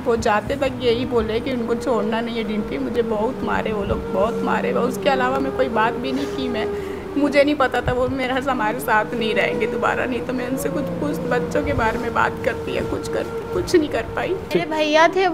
वो जाते तक यही बोले कि उनको छोड़ना नहीं है डिम्पी। मुझे बहुत मारे वो लोग, बहुत मारे। उसके अलावा मैं कोई बात भी नहीं की। मुझे नहीं पता था वो मेरा हमारे साथ नहीं रहेंगे दोबारा, नहीं तो मैं उनसे कुछ बच्चों के बारे में बात करती है, कुछ नहीं कर पाई। मेरे भैया थे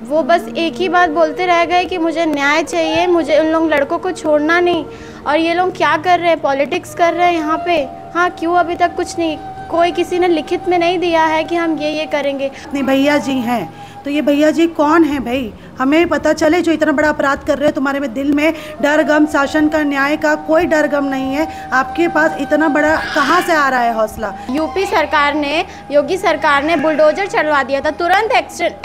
वो बस एक ही बात बोलते रह गए कि मुझे न्याय चाहिए, मुझे उन लोग लड़कों को छोड़ना नहीं। और ये लोग क्या कर रहे हैं, पॉलिटिक्स कर रहे हैं यहाँ पे। हाँ, क्यों अभी तक कुछ नहीं, कोई किसी ने लिखित में नहीं दिया है कि हम ये करेंगे। नहीं, भैया जी हैं तो ये भैया जी कौन है भाई, हमें पता चले जो इतना बड़ा अपराध कर रहे हैं। तुम्हारे में दिल में डर गम, शासन का, न्याय का कोई डर गम नहीं है। आपके पास इतना बड़ा कहाँ से आ रहा है हौसला? यूपी सरकार ने, योगी सरकार ने बुलडोजर चलवा दिया था, तुरंत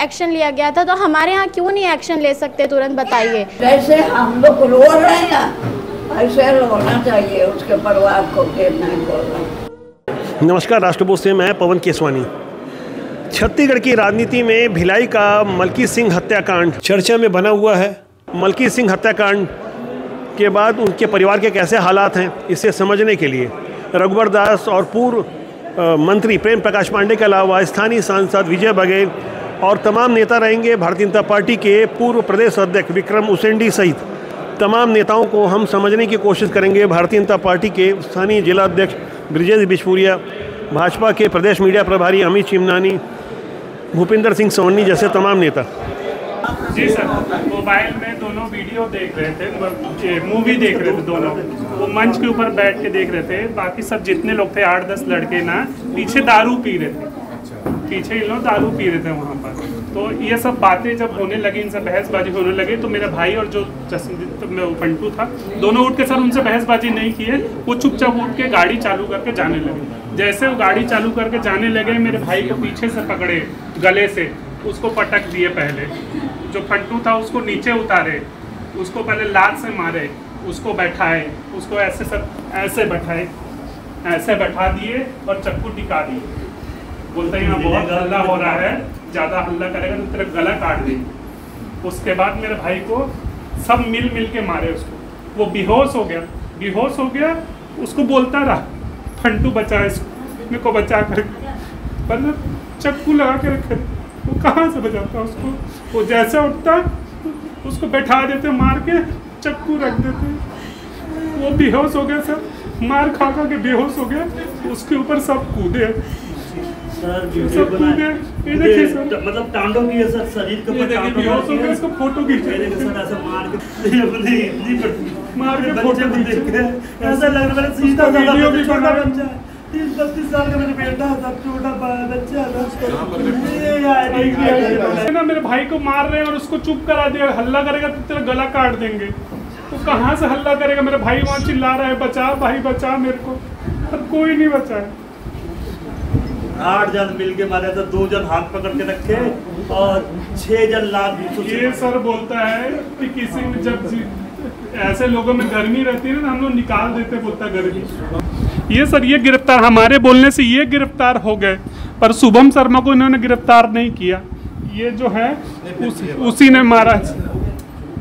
एक्शन लिया गया था। तो हमारे यहाँ क्यों नहीं एक्शन ले सकते, तुरंत बताइए। जैसे हम लोग रो रहे हैं ना, ऐसे रोना चाहिए उसके परिवार को। नहीं बोल रहा। नमस्कार, राष्ट्रबोध से मैं पवन केसवानी। छत्तीसगढ़ की राजनीति में भिलाई का मलकी सिंह हत्याकांड चर्चा में बना हुआ है। मलकी सिंह हत्याकांड के बाद उनके परिवार के कैसे हालात हैं, इसे समझने के लिए रघुवर दास और पूर्व मंत्री प्रेम प्रकाश पांडे के अलावा स्थानीय सांसद विजय बघेल और तमाम नेता रहेंगे। भारतीय जनता पार्टी के पूर्व प्रदेश अध्यक्ष विक्रम उसेंडी सहित तमाम नेताओं को हम समझने की कोशिश करेंगे। भारतीय जनता पार्टी के स्थानीय जिला अध्यक्ष ब्रिजेश बिशपुरिया, भाजपा के प्रदेश मीडिया प्रभारी अमित चिमनानी, भूपिंदर सिंह सोनी जैसे तमाम नेता। जी सर, मोबाइल में दोनों वीडियो देख रहे थे, मूवी देख रहे थे दोनों। वो मंच के ऊपर बैठ के देख रहे थे। बाकी सब जितने लोग थे 8-10 लड़के ना पीछे दारू पी रहे थे, पीछे इन लोग दारू पी रहे थे वहाँ पर। तो ये सब बातें जब होने लगी, इनसे बहसबाजी होने लगी, तो मेरा भाई और जो फंटू था दोनों उठ के सर उनसे बहसबाजी नहीं किए। वो चुपचाप उठ के गाड़ी चालू करके जाने लगे। जैसे वो गाड़ी चालू करके जाने लगे, मेरे भाई को पीछे से पकड़े गले से, उसको पटक दिए। पहले जो फंटू था उसको नीचे उतारे, उसको पहले लात से मारे, उसको बैठाए, उसको ऐसे सब ऐसे बैठाए, ऐसे बैठा दिए और चक्कू टिका दिए। बोलते हैं यहाँ बहुत हल्ला हो रहा है, ज़्यादा हल्ला करेगा तो तेरा गला काट देंगे। उसके बाद मेरे भाई को सब मिल के मारे उसको। वो बेहोश हो गया, उसको बोलता रहा फंटू बचा इसको, मेरे को बचा कर, पर चक्कू लगा के रखे। वो कहाँ से बचाता उसको? वो जैसे उठता उसको बैठा देते, मार के चक्कू रख देते। वो बेहोश हो गया सर, मार खा के बेहोश हो गया। उसके ऊपर सब कूदे, सब कूदे। ये देखिए सर, मतलब तांडव की सर शरीर के ऊपर तांडव बेहोश हो गया। इसको फोटो खींचे सर, ऐसे मार के फोटो खींचे। ऐसा लग रहा है सीधा वीडियो भी बना। 30-32 साल का मेरा बेटा था, छोटा बच्चा था ना। मेरे भाई को मार रहे हैं और उसको चुप करा दिया। हल्ला करेगा तो तेरा गला काट देंगे। तो कहाँ से हल्ला करेगा? मेरा भाई वहाँ चिल्ला रहा है, बचा भाई बचा मेरे को, पर कोई नहीं बचा है। 8 जन मिल के मारे तो 2 जन हाथ पकड़ के रखे और 6 जन लात। ये सर बोलता है कि किसी में जब ऐसे लोगों में गर्मी रहती है ना, हम लोग निकाल देते, बोलता गर्मी। ये सर, ये गिरफ्तार हमारे बोलने से ये गिरफ्तार हो गए, पर शुभम शर्मा को इन्होंने गिरफ्तार नहीं किया। ये जो है उसी ने मारा,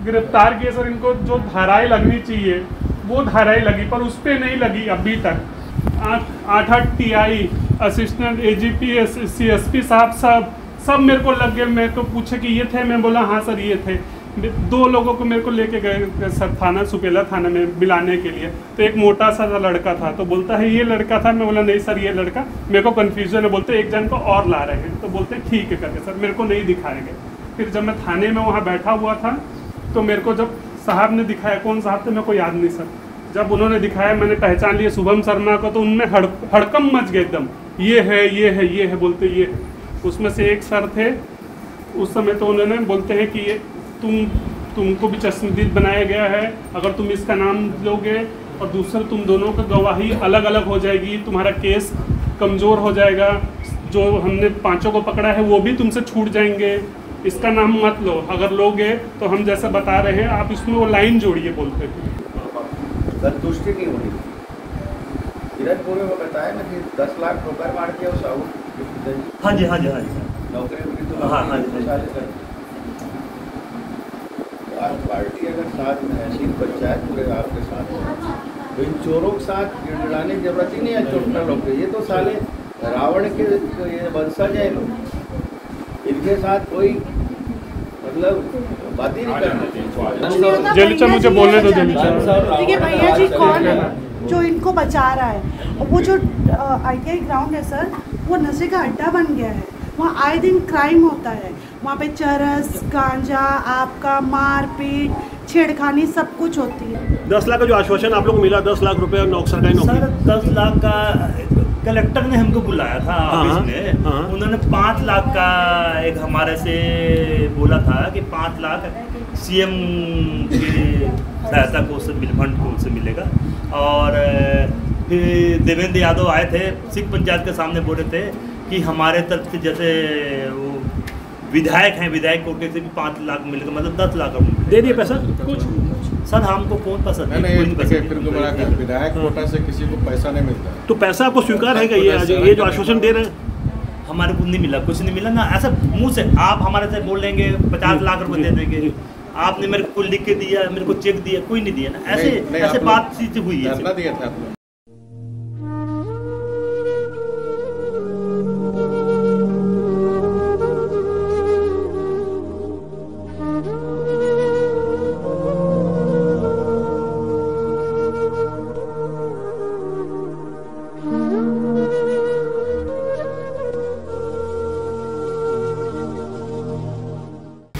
गिरफ्तार किए सर। इनको जो धाराएं लगनी चाहिए वो धाराएं लगी, पर उस पर नहीं लगी अभी तक। 8 TI, असिस्टेंट AGP, CSP साहब सब मेरे को लग गए। मैं तो पूछे कि ये थे, मैं बोला हाँ सर ये थे। 2 लोगों को मेरे को लेके गए सर थाना, सुपेला थाना में मिलाने के लिए। तो एक मोटा सा लड़का था, तो बोलता है ये लड़का था। मैं बोला नहीं सर ये लड़का, मेरे को कन्फ्यूजन है। बोलते एक जन को और ला रहे हैं, तो बोलते ठीक है करके सर, मेरे को नहीं दिखाए गए। फिर जब मैं थाने में वहाँ बैठा हुआ था, तो मेरे को जब साहब ने दिखाया, कौन साहब थे मेरे को याद नहीं सर, जब उन्होंने दिखाया मैंने पहचान लिया शुभम शर्मा को, तो उनमें हड़कम मच गए एकदम। ये है बोलते ये है। उसमें से एक सर थे उस समय, तो उन्होंने बोलते हैं कि ये तुमको भी चश्मदीद बनाया गया है, अगर तुम इसका नाम लोगे और दूसरा तुम दोनों का गवाही अलग अलग हो जाएगी, तुम्हारा केस कमज़ोर हो जाएगा। जो हमने 5 को पकड़ा है वो भी तुमसे छूट जाएंगे, इसका नाम मत लो, अगर लोगे तो हम जैसा बता रहे हैं आप इसमें वो लाइन जोड़िए बोलते हैं। संतुष्टि नहीं होनी। किरतपुर में बताया ना कि 10 लाख ठोकर मार के उस हाँ जी नौकरी मिली तो आज पार्टी अगर साथ में ऐसी पंचायत पूरे आपके साथ है, तो इन चोरों के साथ गिड़गिड़ाने की जरूरत ही नहीं है। चोटना लोग ये तो साले रावण के ये वंशज है लोग। इनके साथ कोई मतलब बात ही नहीं करना। जलीचा मुझे बोलने दो जलीचा। देखिए भैया जी कौन है जो इनको बचा रहा है। वो जो ITI ग्राउंड है सर, वो नशे का अड्डा बन गया है। वहाँ आए दिन क्राइम होता है। वहाँ पे चरस, गांजा, आपका मारपीट, छेड़खानी सब कुछ होती है। 10 लाख का जो आश्वासन आप लोग को मिला, 10 लाख रुपए सरकारी नौकरी। सर 10 लाख का कलेक्टर ने हमको बुलाया था ऑफिस में। उन्होंने 5 लाख का एक हमारे से बोला था कि 5 लाख CM की सहायता कोष से फंड कोष से मिलेगा। और फिर देवेंद्र यादव आए थे, सिख पंचायत के सामने बोले थे कि हमारे तरफ से जैसे वो विधायक हैं, विधायक कोटे से भी 5 लाख मिलेगा, मतलब 10 लाख दे दिए पैसा। कुछ सर हमको कौन पसंद है? विधायक कोटा से किसी को पैसा नहीं मिलता। तो पैसा आपको स्वीकार है क्या? ये जो आश्वासन दे रहे हैं हमारे को नहीं मिला, कुछ नहीं मिला ना। ऐसा मुंह से आप हमारे से बोल लेंगे 50 लाख रुपए दे देंगे, आपने मेरे को लिख के दिया, मेरे को चेक दिया, कोई नहीं दिया ना। ऐसे बातचीत हुई है। दिया था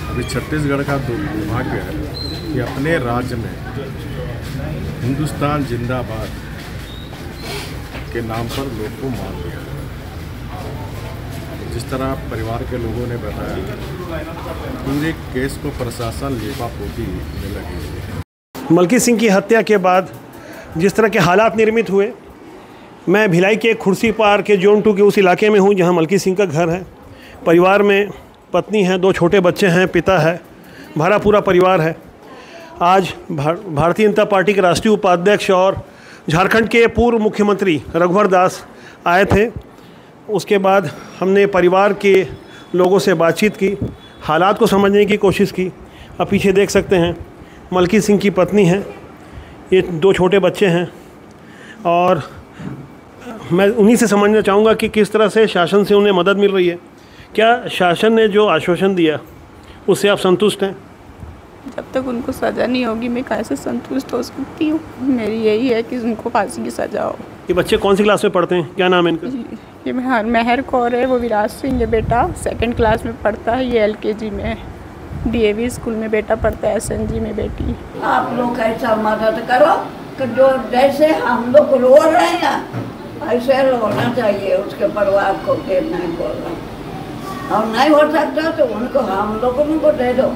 अभी छत्तीसगढ़ का दुर्भाग्य है कि अपने राज्य में हिंदुस्तान जिंदाबाद के नाम पर लोग को मार दिया। जिस तरह परिवार के लोगों ने बताया, पूरे केस को प्रशासन लेपापोती में लगी है। मलकी सिंह की हत्या के बाद जिस तरह के हालात निर्मित हुए, मैं भिलाई के खुर्सी पार के जोन 2 के उस इलाके में हूँ जहाँ मलकी सिंह का घर है। परिवार में पत्नी है, 2 छोटे बच्चे हैं, पिता है, भरा पूरा परिवार है। आज भारतीय जनता पार्टी के राष्ट्रीय उपाध्यक्ष और झारखंड के पूर्व मुख्यमंत्री रघुवर दास आए थे। उसके बाद हमने परिवार के लोगों से बातचीत की, हालात को समझने की कोशिश की। अब पीछे देख सकते हैं मलकी सिंह की पत्नी है, ये 2 छोटे बच्चे हैं। और मैं उन्हीं से समझना चाहूँगा कि किस तरह से शासन से उन्हें मदद मिल रही है। क्या शासन ने जो आश्वासन दिया उससे आप संतुष्ट हैं? जब तक उनको सज़ा नहीं होगी मैं कैसे संतुष्ट हो सकती हूँ। मेरी यही है कि उनको फांसी की सज़ा हो। ये बच्चे कौन सी क्लास में पढ़ते हैं, क्या नाम है इनका? ये मेहर कौर है, वो विराज सिंह है बेटा, 2nd क्लास में पढ़ता है। ये LKG में है, DAV स्कूल में बेटा पढ़ता है, SNG में बेटी। आप लोग ऐसा मदद करो कि जो जैसे हम लोग रो रहे हैं ऐसे होना चाहिए उसके परिवार को। देर नहीं बोल रहा और नहीं हो सकता तो उनको हम लोगों को दे दो।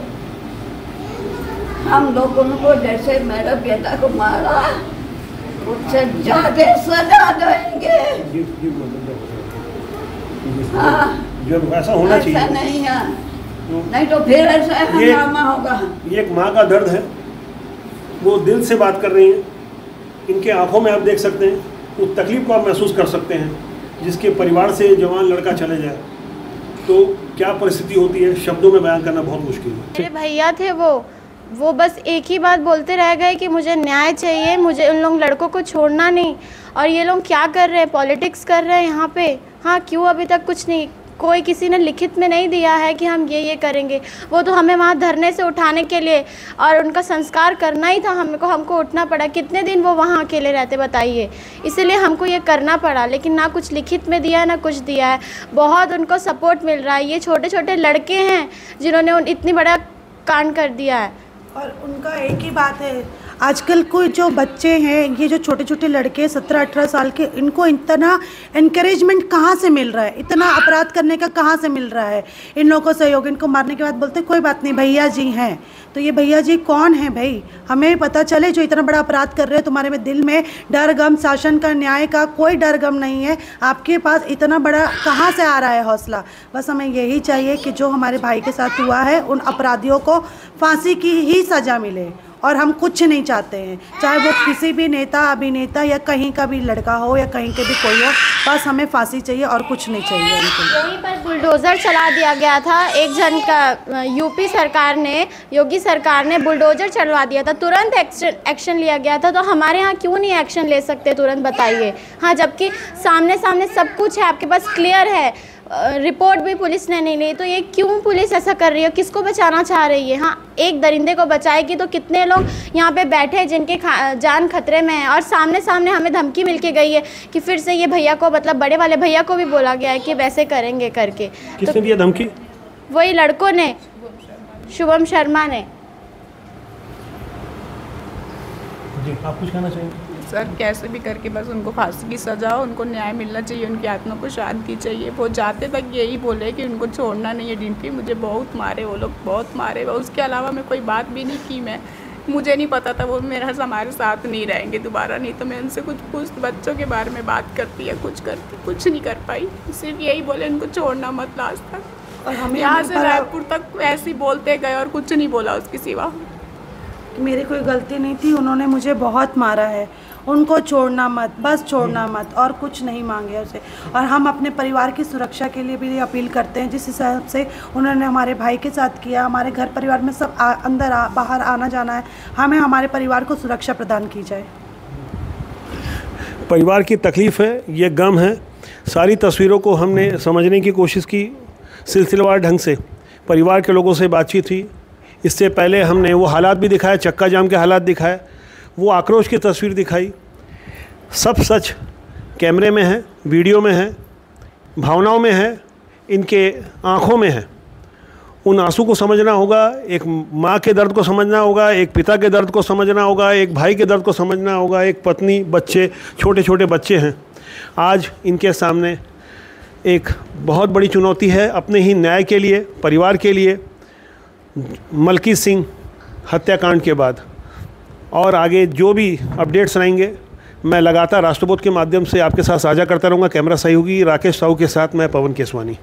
हम लोगों को जैसे मेरे बेटा को मारा उससे ज्यादा सजा देंगे। हाँ, जब ऐसा होना चाहिए। ऐसा नहीं है, नहीं तो फिर ऐसा हंगामा होगा। ये एक माँ का दर्द है, वो दिल से बात कर रही हैं। इनके आंखों में आप देख सकते हैं, उस तकलीफ को आप महसूस कर सकते हैं जिसके परिवार से जवान लड़का चले जाए तो क्या परिस्थिति होती है, शब्दों में बयान करना बहुत मुश्किल है। मेरे भैया थे वो बस एक ही बात बोलते रह गए कि मुझे न्याय चाहिए, मुझे उन लोग लड़कों को छोड़ना नहीं। और ये लोग क्या कर रहे हैं, पॉलिटिक्स कर रहे हैं यहाँ पे। हाँ, क्यों अभी तक कुछ नहीं, कोई किसी ने लिखित में नहीं दिया है कि हम ये करेंगे। वो तो हमें वहाँ धरने से उठाने के लिए और उनका संस्कार करना ही था, हमको उठना पड़ा। कितने दिन वो वहाँ अकेले रहते बताइए, इसीलिए हमको ये करना पड़ा। लेकिन ना कुछ लिखित में दिया है ना कुछ दिया है। बहुत उनको सपोर्ट मिल रहा है। ये छोटे छोटे लड़के हैं जिन्होंने इतनी बड़ा कांड कर दिया है। और उनका एक ही बात है, आजकल कोई जो बच्चे हैं, ये जो छोटे छोटे लड़के 17-18 साल के, इनको इतना इनकरेजमेंट कहाँ से मिल रहा है, इतना अपराध करने का कहाँ से मिल रहा है? इन लोगों को सहयोग, इनको मारने के बाद बोलते कोई बात नहीं, भैया जी हैं। तो ये भैया जी कौन है भाई? हमें पता चले जो इतना बड़ा अपराध कर रहे हैं। तुम्हारे में दिल में डर गम, शासन का, न्याय का कोई डर गम नहीं है। आपके पास इतना बड़ा कहाँ से आ रहा है हौसला? बस हमें यही चाहिए कि जो हमारे भाई के साथ हुआ है उन अपराधियों को फांसी की ही सज़ा मिले। और हम कुछ नहीं चाहते हैं, चाहे वो किसी भी नेता, अभिनेता या कहीं का भी लड़का हो या कहीं के भी कोई हो, बस हमें फांसी चाहिए और कुछ नहीं चाहिए। यहीं पर बुलडोज़र चला दिया गया था एक जन का। यूपी सरकार ने, योगी सरकार ने बुलडोज़र चलवा दिया था, तुरंत एक्शन लिया गया था। तो हमारे यहाँ क्यों नहीं एक्शन ले सकते तुरंत, बताइए? हाँ, जबकि सामने सामने सब कुछ है, आपके पास क्लियर है। रिपोर्ट भी पुलिस ने नहीं ली। तो ये क्यों पुलिस ऐसा कर रही है, किसको बचाना चाह रही है? हाँ, एक दरिंदे को बचाएगी तो कितने लोग यहाँ पे बैठे हैं जिनके जान खतरे में है। और सामने सामने हमें धमकी मिल के गई है कि फिर से ये भैया को, मतलब बड़े वाले भैया को भी बोला गया है कि वैसे करेंगे करके। किसने दिया धमकी? वही लड़कों ने, शुभम शर्मा ने। जी, आप कुछ कहना चाहेंगे? सर कैसे भी करके बस उनको फांसी की सज़ा हो, उनको न्याय मिलना चाहिए, उनकी आत्मा को शांति चाहिए। वो जाते तक यही बोले कि उनको छोड़ना नहीं है। डिम्पी मुझे बहुत मारे वो लोग, बहुत मारे। उसके अलावा मैं कोई बात भी नहीं की। मुझे नहीं पता था वो मेरा हमारे साथ नहीं रहेंगे दोबारा, नहीं तो मैं उनसे कुछ बच्चों के बारे में बात करती है, कुछ नहीं कर पाई। सिर्फ यही बोले उनको छोड़ना मत आज तक। और हम यहाँ से रायपुर तक ऐसे ही बोलते गए और कुछ नहीं बोला उसके सिवा। मेरी कोई गलती नहीं थी, उन्होंने मुझे बहुत मारा है। उनको छोड़ना मत, बस छोड़ना मत, और कुछ नहीं मांगे उसे। और हम अपने परिवार की सुरक्षा के लिए भी अपील करते हैं, जिस हिसाब से उन्होंने हमारे भाई के साथ किया। हमारे घर परिवार में सब अंदर बाहर आना जाना है, हमें हमारे परिवार को सुरक्षा प्रदान की जाए। परिवार की तकलीफ़ है, ये गम है। सारी तस्वीरों को हमने समझने की कोशिश की सिलसिलेवार ढंग से। परिवार के लोगों से बातचीत हुई। इससे पहले हमने वो हालात भी दिखाए, चक्का जाम के हालात दिखाए, वो आक्रोश की तस्वीर दिखाई। सब सच कैमरे में है, वीडियो में है, भावनाओं में है, इनके आँखों में है। उन आंसू को समझना होगा, एक माँ के दर्द को समझना होगा, एक पिता के दर्द को समझना होगा, एक भाई के दर्द को समझना होगा, एक पत्नी, बच्चे, छोटे छोटे बच्चे हैं। आज इनके सामने एक बहुत बड़ी चुनौती है अपने ही न्याय के लिए, परिवार के लिए, मलकी सिंह हत्याकांड के बाद। और आगे जो भी अपडेट्स आएंगे मैं लगातार राष्ट्रबोध के माध्यम से आपके साथ साझा करता रहूँगा। कैमरा सहयोगी राकेश साहू के साथ मैं पवन केसवानी।